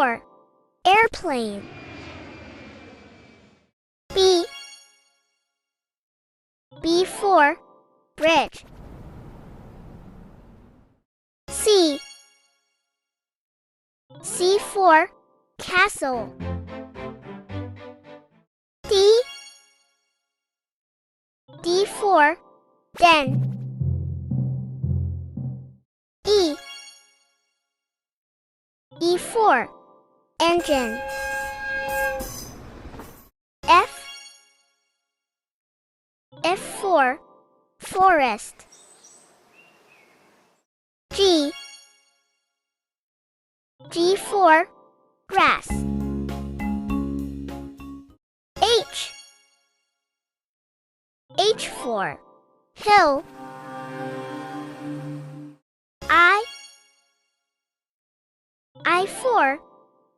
for airplane. B for bridge. C for castle. D for den. E for engine. F for forest. G for grass. H for hill. I for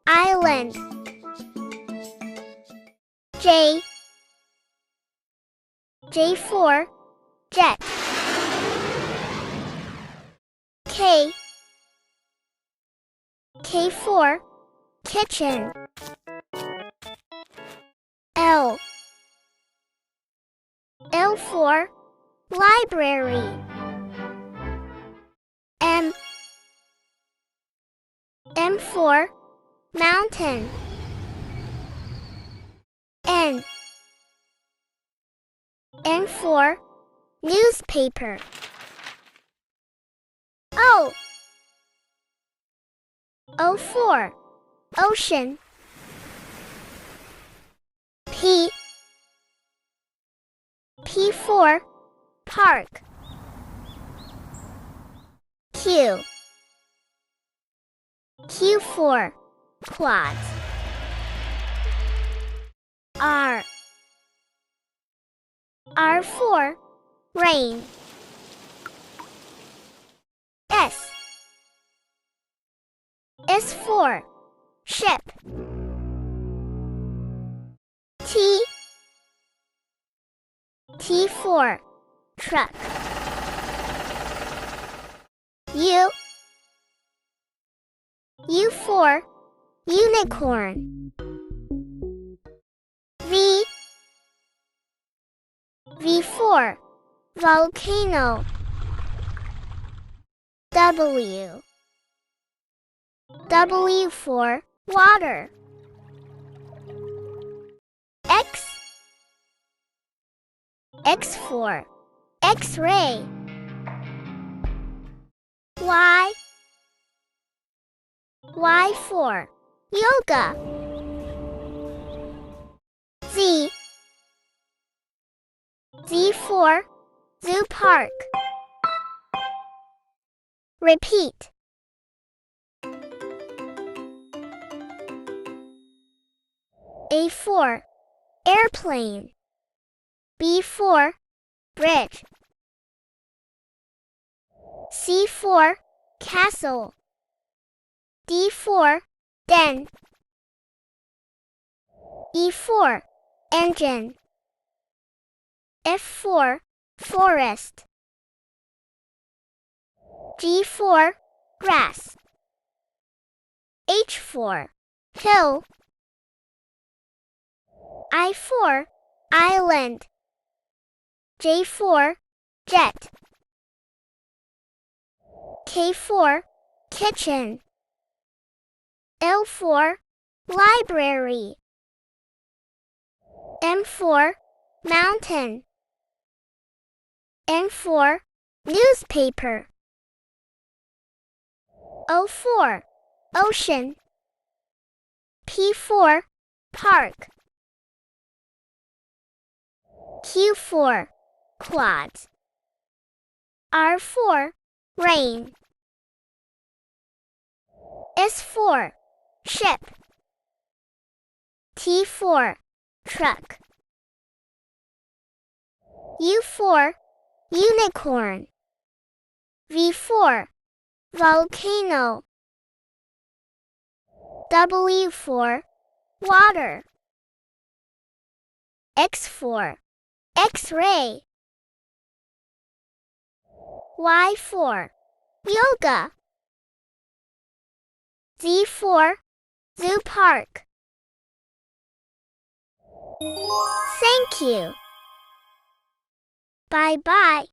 island. J for jet. K for kitchen. L for library. M for mountain. N for newspaper. O for ocean. P for park. Q for quads. R for rain. S for ship. T for truck. U for unicorn. V for volcano. W for water. X for X-ray. Y for yoga. Z for zoo park. Repeat. A for airplane. B for bridge. C for castle. D for den. E for engine. F for forest. G for grass. H for hill. I for island. J for jet. K for kitchen. L for library. M for mountain. N for newspaper. O for ocean. P for park. Q for quads. R for rain. S for ship. T for truck. U for unicorn. V for volcano. W for water. X for X-ray. Y for yoga. Z for Zoo park. Thank you. Bye-bye.